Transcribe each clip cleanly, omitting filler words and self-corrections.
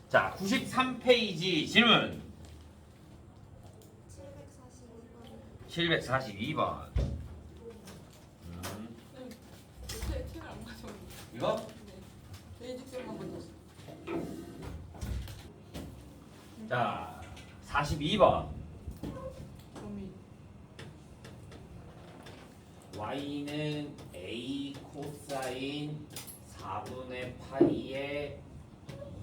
자, 93페이지 질문. 742번. 책을 안 가져왔는데. 이거? 네. 베이직셀만 가져왔어. 자, 42번. 범위. y는 a 코사인 4분의 파이의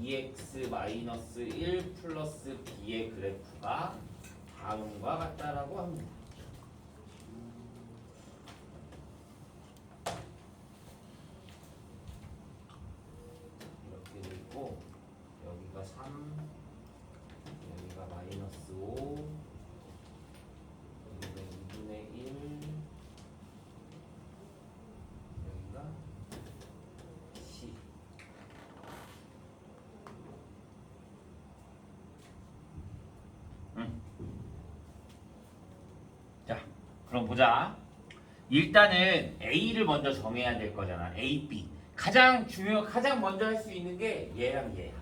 2x-1 플러스 b의 그래프가 다음과 같다라고 합니다. 이렇게 돼 있고 여기가 3, 여기가 마이너스 5, 여기가 2분의 1, 여기가 C. 자, 그럼 보자. 일단은 A를 먼저 정해야 될 거잖아. A, B. 가장 먼저 할 수 있는 게 얘랑 얘야.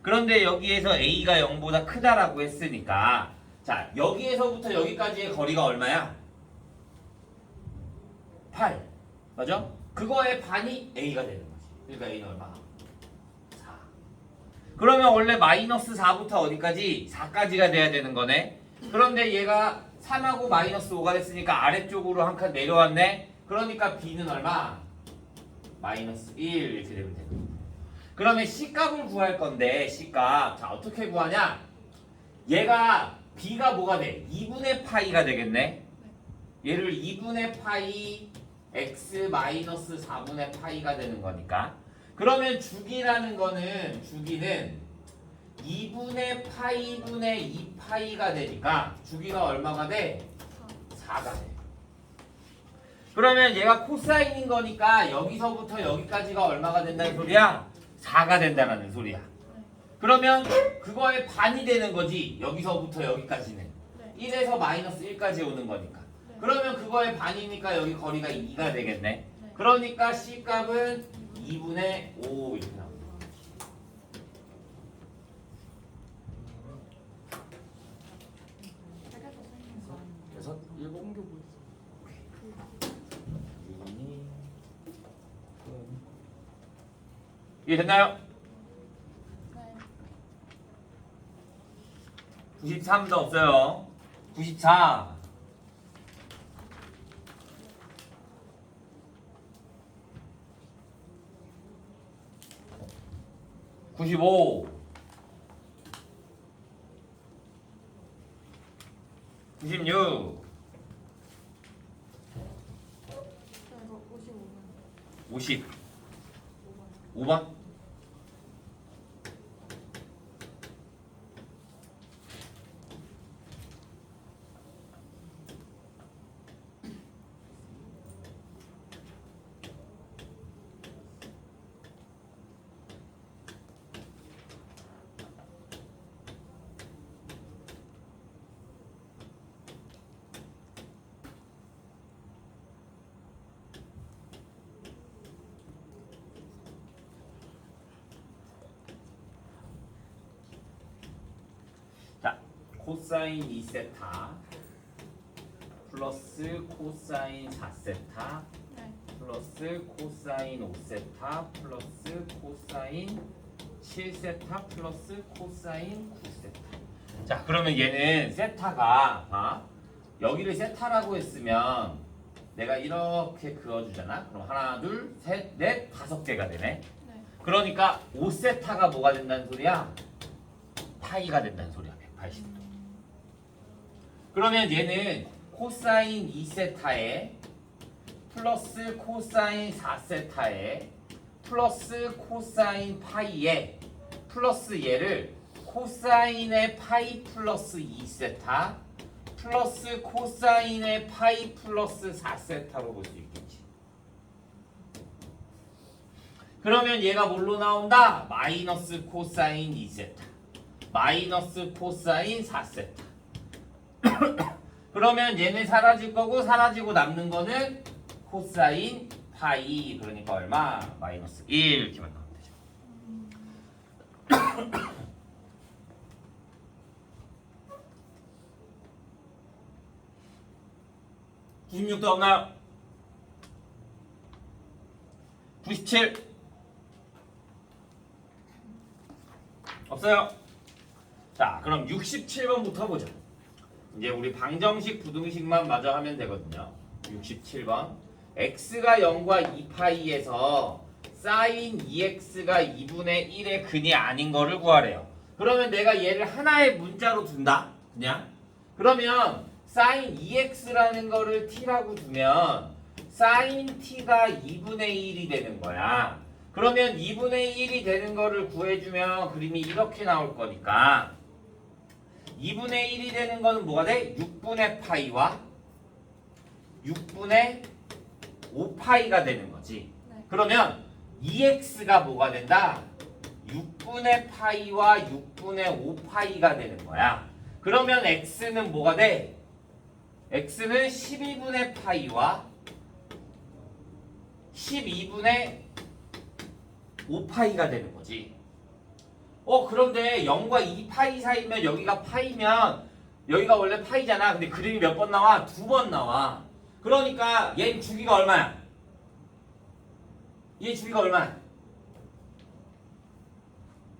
그런데 여기에서 A가 0보다 크다라고 했으니까 자, 여기에서부터 여기까지의 거리가 얼마야? 8. 맞아? 그거의 반이 A가 되는 거지. 그러니까 A는 얼마? 4. 그러면 원래 마이너스 4부터 어디까지? 4까지가 돼야 되는 거네. 그런데 얘가 3하고 마이너스 5가 됐으니까 아래쪽으로 한 칸 내려왔네. 그러니까 B는 얼마? 마이너스 1 이렇게 되면 되는 거야. 그러면 C값을 구할 건데 C값 자 어떻게 구하냐? 얘가 B가 뭐가 돼? 2분의 파이가 되겠네. 얘를 2분의 파이 x 마이너스 4분의 파이가 되는 거니까 그러면 주기라는 거는 주기는 2분의 파이분의 2파이가 되니까 주기가 얼마가 돼? 4가 돼. 그러면 얘가 코사인인 거니까 여기서부터 여기까지가 얼마가 된다는 소리야? 4가 된다는 소리야. 그러면 그거의 반이 되는 거지. 여기서부터 여기까지는 1에서 마이너스 1까지 오는 거니까. 그러면 그거의 반이니까 여기 거리가 2가 되겠네. 그러니까 C값은 2분의 5 이렇게 나옵니다. 그래서 7 이해됐나요? 93도 없어요. 94 95 96 50 5번 자, 코사인 2세타 플러스 코사인 4세타 플러스 코사인 5세타 플러스 코사인 7세타 플러스 코사인 9세타. 자, 그러면 얘는 세타가 여기를 세타라고 했으면 내가 이렇게 그어주잖아. 그럼 하나, 둘, 셋, 넷, 5개가 되네. 그러니까 5세타가 뭐가 된다는 소리야? 파이가 된다는 소리야. 180도. 그러면 얘는 코사인 2세타에 플러스 코사인 4세타에 플러스 코사인 파이에 플러스 얘를 코사인의 파이 플러스 2세타 플러스 코사인의 파이 플러스 4세타로 볼 수 있겠지. 그러면 얘가 뭘로 나온다? 마이너스 코사인 2세타 마이너스 코사인 4세타 그러면 얘는 사라질 거고 사라지고 남는 거는 코사인 파이. 그러니까 얼마? 마이너스 1 이렇게만 나오면 되죠. 96도 없나요? 97 없어요. 자, 그럼 67번부터 보자. 이제 우리 방정식 부등식만 마저 하면 되거든요. 67번. x가 0과 2파이에서 sin 2x가 2분의 1의 근이 아닌 거를 구하래요. 그러면 내가 얘를 하나의 문자로 둔다. 그냥. 그러면 sin 2x라는 거를 t라고 두면 sin t가 2분의 1이 되는 거야. 그러면 2분의 1이 되는 거를 구해주면 그림이 이렇게 나올 거니까 2분의 1이 되는 거는 뭐가 돼? 6분의 파이와 6분의 5파이가 되는 거지. 네. 그러면 2x가 뭐가 된다? 6분의 파이와 6분의 5파이가 되는 거야. 그러면 x는 뭐가 돼? x는 12분의 파이와 12분의 5파이가 되는 거지. 그런데 0과 2파이 사이면 여기가 파이면 여기가 원래 파이잖아. 근데 그림이 몇 번 나와? 2번 나와. 그러니까 얘 주기가 얼마야? 얘 주기가 얼마야?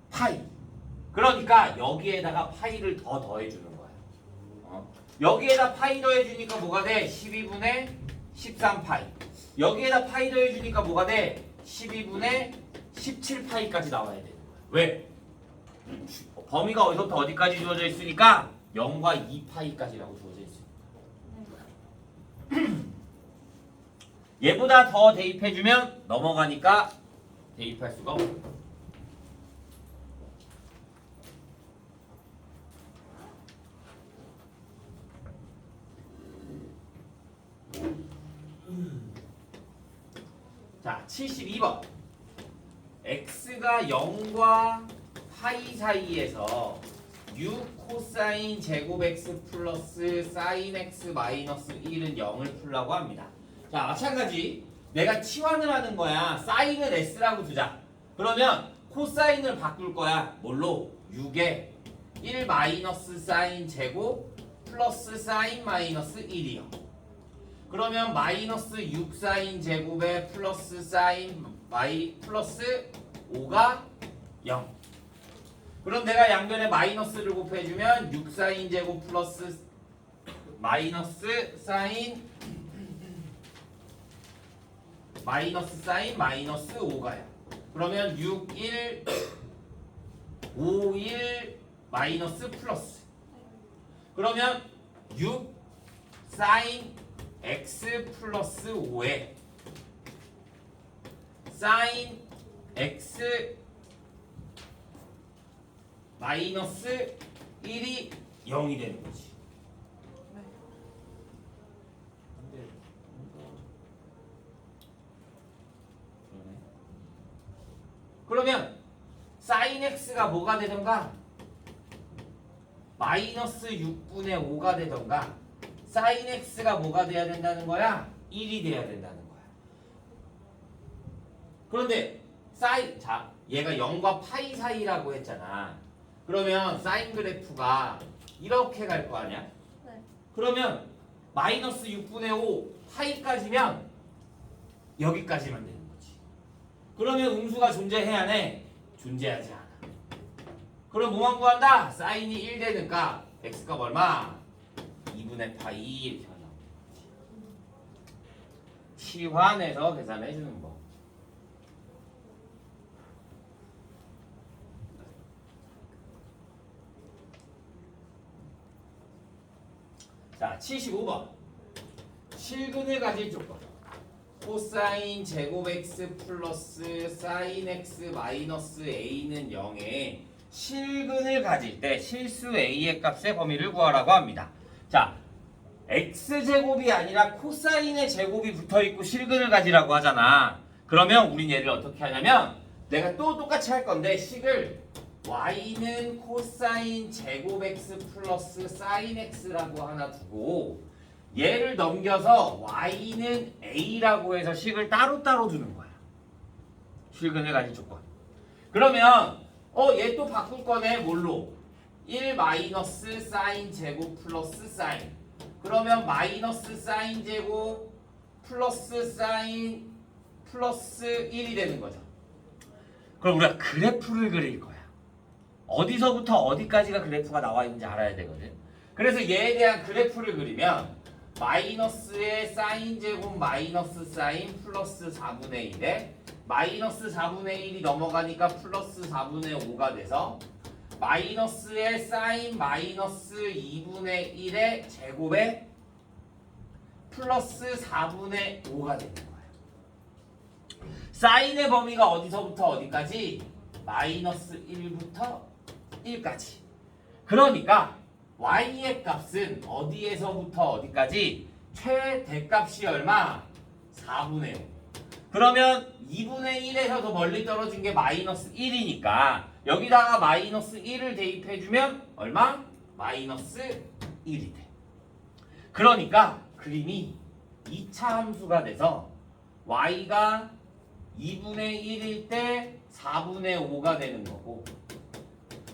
파이. 그러니까 여기에다가 파이를 더 더해주는 거야. 여기에다 파이 더해주니까 뭐가 돼? 12분의 13파이. 여기에다 파이 더해주니까 뭐가 돼? 12분의 17파이까지 나와야 되는 거야. 왜? 범위가 어디서부터 어디까지 주어져 있으니까 0과 2파이까지라고 주어져 있어요. 얘보다 더 대입해주면 넘어가니까 대입할 수가 없어요. 자, 72번. x가 0과 파이 사이에서 6 코사인 제곱 x 플러스 사인 x 마이너스 1은 0을 풀라고 합니다. 자, 마찬가지. 내가 치환을 하는 거야. 사인을 s라고 두자. 그러면 코사인을 바꿀 거야. 뭘로? 6에 1 마이너스 사인 제곱 플러스 사인 마이너스 1이요. 그러면 마이너스 6 사인 제곱에 플러스 사인 플러스 5가 0. 그럼 내가 양변에 마이너스를 곱해주면 6 사인 제곱 플러스 마이너스 사인 마이너스 5가요. 그러면 6, 1, 5, 1 마이너스 플러스. 그러면 6 사인 x 플러스 5에 사인 x 마이너스 1이 0이 되는 거지. 네. 그러면 사인 x가 뭐가 되던가 마이너스 6분의 5가 되던가 사인 x가 뭐가 돼야 된다는 거야? 1이 돼야 된다는 거야. 그런데 자, 얘가 0과 파이 사이라고 했잖아. 그러면 사인 그래프가 이렇게 갈 거 아니야? 네. 그러면 마이너스 6분의 5 파이까지면 여기까지만 되는 거지. 그러면 음수가 존재해야 하네? 존재하지 않아. 그럼 뭐만 구한다? 사인이 1 되니까 x값 얼마? 2분의 파이 이렇게 나오는 거지. 치환해서 계산해 주는 거. 자, 75번. 실근을 가질 조건. 코사인 제곱 x 플러스 사인 x 마이너스 a는 0에 실근을 가질 때 실수 a의 값의 범위를 구하라고 합니다. 자, x제곱이 아니라 코사인의 제곱이 붙어있고 실근을 가지라고 하잖아. 그러면 우린 얘를 어떻게 하냐면 내가 또 똑같이 할 건데 식을 y는 코사인 제곱 x 플러스 사인 x라고 하나 두고 얘를 넘겨서 y는 a라고 해서 식을 따로따로 두는 거야. 실근을 가질 조건. 그러면 얘 또 바꿀 거네. 뭘로? 1 마이너스 사인 제곱 플러스 사인. 그러면 마이너스 사인 제곱 플러스 사인 플러스 1이 되는 거죠. 그럼 우리가 그래프를 그릴 거야. 어디서부터 어디까지가 그래프가 나와 있는지 알아야 되거든. 그래서 얘에 대한 그래프를 그리면 마이너스의 사인 제곱 마이너스 사인 플러스 4분의 1에 마이너스 4분의 1이 넘어가니까 플러스 4분의 5가 돼서 마이너스의 사인 마이너스 2분의 1의 제곱에 플러스 4분의 5가 되는 거예요. 사인의 범위가 어디서부터 어디까지? 마이너스 1부터 1까지. 그러니까 y의 값은 어디에서부터 어디까지? 최대값이 얼마? 4분의 5. 그러면 2분의 1에서 더 멀리 떨어진 게 마이너스 1이니까 여기다가 마이너스 1을 대입해주면 얼마? 마이너스 1이 돼. 그러니까 그림이 2차 함수가 돼서 y가 2분의 1일 때 4분의 5가 되는 거고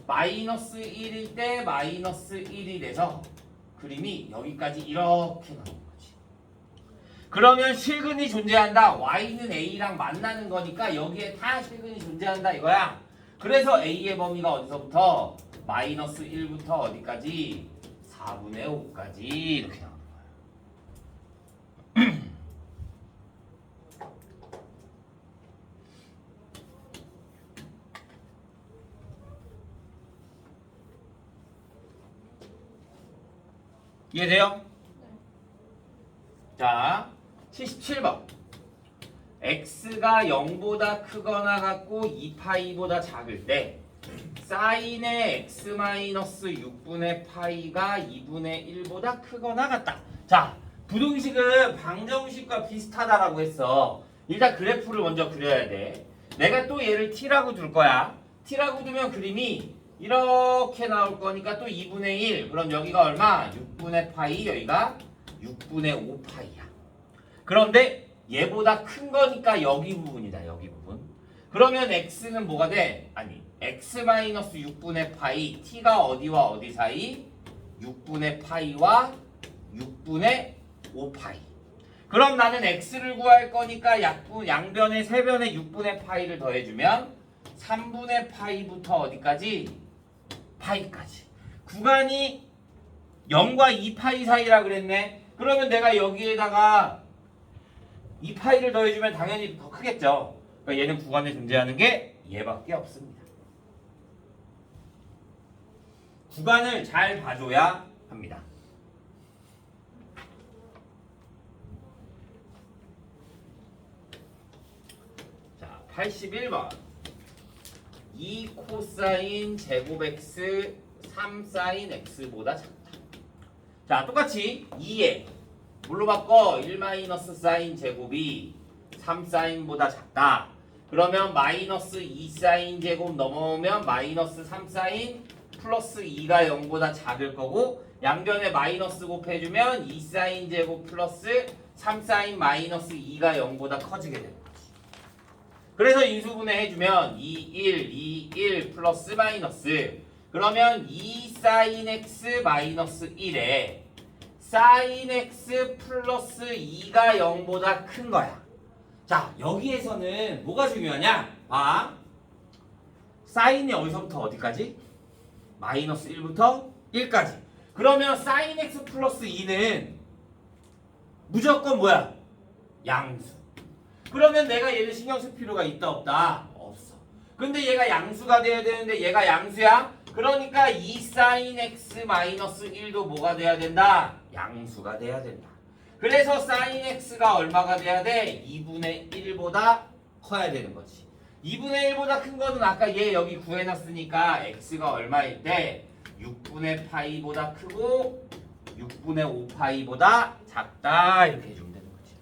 마이너스 1일 때 마이너스 1이 돼서 그림이 여기까지 이렇게 나오는 거지. 그러면 실근이 존재한다. y는 a랑 만나는 거니까 여기에 다 실근이 존재한다 이거야. 그래서 a의 범위가 어디서부터? 마이너스 1부터 어디까지? 4분의 5까지 이렇게 나오는 거야. 이해돼요? 자, 77번. x가 0보다 크거나 같고 2파이보다 작을 때 사인의 x-6분의 파이가 2분의 1보다 크거나 같다. 자, 부등식은 방정식과 비슷하다라고 했어. 일단 그래프를 먼저 그려야 돼. 내가 또 얘를 t라고 둘 거야. t라고 두면 그림이 이렇게 나올 거니까 또 2분의 1. 그럼 여기가 얼마? 6분의 파이. 여기가 6분의 5파이야. 그런데 얘보다 큰 거니까 여기 부분이다. 여기 부분. 그러면 x는 뭐가 돼? 아니 x-6분의 파이. t가 어디와 어디 사이? 6분의 파이와 6분의 5파이. 그럼 나는 x를 구할 거니까 양변에 세변에 6분의 파이를 더해주면 3분의 파이부터 어디까지? 파이까지. 구간이 0과 2파이 사이라 그랬네. 그러면 내가 여기에다가 2파이를 더해주면 당연히 더 크겠죠. 그러니까 얘는 구간에 존재하는 게 얘밖에 없습니다. 구간을 잘 봐줘야 합니다. 자, 81번. 2 코사인 제곱 x 3 사인 x보다 작다. 자, 똑같이 2에 뭘로 바꿔? 1 마이너스 사인 제곱이 3 사인보다 작다. 그러면 마이너스 2 사인 제곱 넘어오면 마이너스 3 사인 플러스 2가 0보다 작을 거고 양변에 마이너스 곱해주면 2 사인 제곱 플러스 3 사인 마이너스 2가 0보다 커지게 되는 거지. 그래서 인수분해 해주면 2, 1, 2, 1 플러스 마이너스. 그러면 2 사인 x 마이너스 1에 사인 x 플러스 2가 0보다 큰 거야. 자, 여기에서는 뭐가 중요하냐? 봐. 사인이 어디서부터 어디까지? 마이너스 1부터 1까지. 그러면 사인 x 플러스 2는 무조건 뭐야? 양수. 그러면 내가 얘를 신경 쓸 필요가 있다 없다? 없어. 근데 얘가 양수가 돼야 되는데 얘가 양수야? 그러니까 2 사인 x 마이너스 1도 뭐가 돼야 된다? 양수가 돼야 된다. 그래서 사인 x가 얼마가 돼야 돼? 2분의 1보다 커야 되는 거지. 2분의 1보다 큰 거는 아까 얘 여기 구해놨으니까 x가 얼마일 때? 6분의 파이보다 크고 6분의 5파이보다 작다 이렇게 해주면 되는 거지.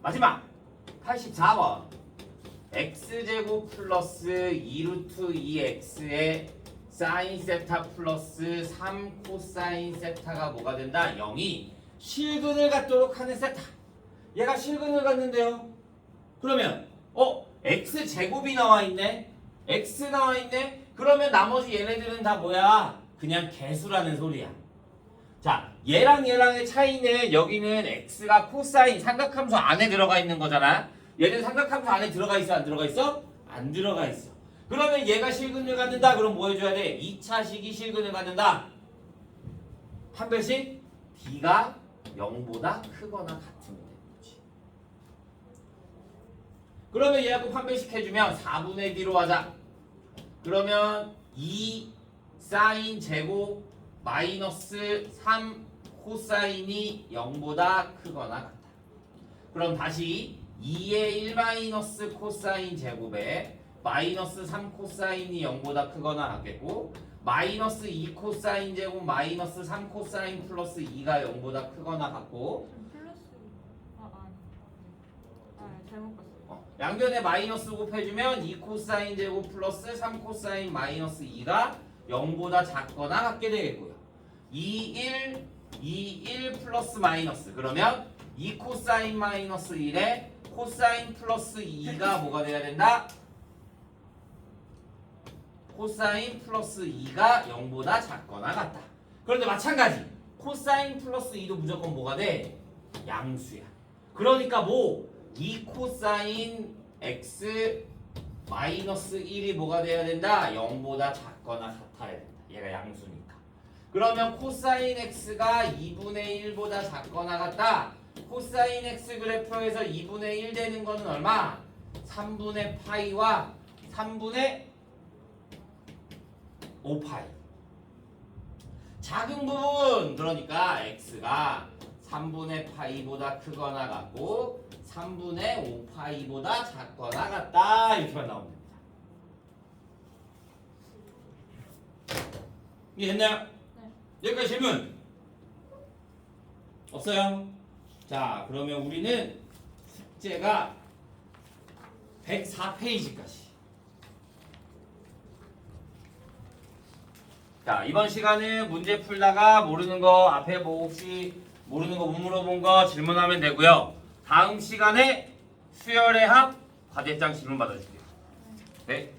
마지막 84번. x제곱 플러스 2루트 2x의 사인 세타 플러스 3 코사인 세타가 뭐가 된다? 0이 실근을 갖도록 하는 세타. 얘가 실근을 갖는데요. 그러면 x 제곱이 나와 있네. x 나와 있네. 그러면 나머지 얘네들은 다 뭐야? 그냥 개수라는 소리야. 자, 얘랑 얘랑의 차이는 여기는 x가 코사인 삼각함수 안에 들어가 있는 거잖아. 얘는 삼각함수 안에 들어가 있어, 안 들어가 있어? 안 들어가 있어. 그러면 얘가 실근을 갖는다. 그럼 뭐 해줘야 돼? 2차식이 실근을 갖는다. 판별식 d가 0보다 크거나 같으면 되는 거지. 그러면 얘하고 판별식 해주면 4분의 d로 하자. 그러면 2 사인 제곱 마이너스 3 코사인이 0보다 크거나 같다. 그럼 다시 2의 1 마이너스 코사인 제곱에 마이너스 3 코사인이 0보다 크거나 같겠고 마이너스 2 코사인 제곱 마이너스 3 코사인 플러스 2가 0보다 크거나 같고 플러스. 잘못 봤어요. 양변에 마이너스 곱해주면 2 코사인 제곱 플러스 3 코사인 마이너스 2가 0보다 작거나 같게 되겠고요. 2, 1 플러스 마이너스 그러면 2 코사인 마이너스 1에 코사인 플러스 2가 뭐가 돼야 된다? 코사인 플러스 2가 0보다 작거나 같다. 그런데 마찬가지 코사인 플러스 2도 무조건 뭐가 돼? 양수야. 그러니까 뭐 2 코사인 x 마이너스 1이 뭐가 돼야 된다? 0보다 작거나 같아야 된다. 얘가 양수니까. 그러면 코사인 x가 2분의 1보다 작거나 같다. 코사인 x 그래프에서 2분의 1 되는 거는 얼마? 3분의 파이와 3분의 5파이. 작은 부분 그러니까 x가 3분의 파이보다 크거나 같고 3분의 5파이보다 작거나 같다. 이렇게만 나오면 됩니다. 이해됐나요? 네. 여기까지 질문 없어요? 자, 그러면 우리는 숙제가 104페이지까지. 자, 이번 시간은 문제 풀다가 모르는 거 앞에 뭐 혹시 모르는 거 못 물어본 거 질문하면 되고요. 다음 시간에 수열의 합 과제장 질문 받아줄게요. 네.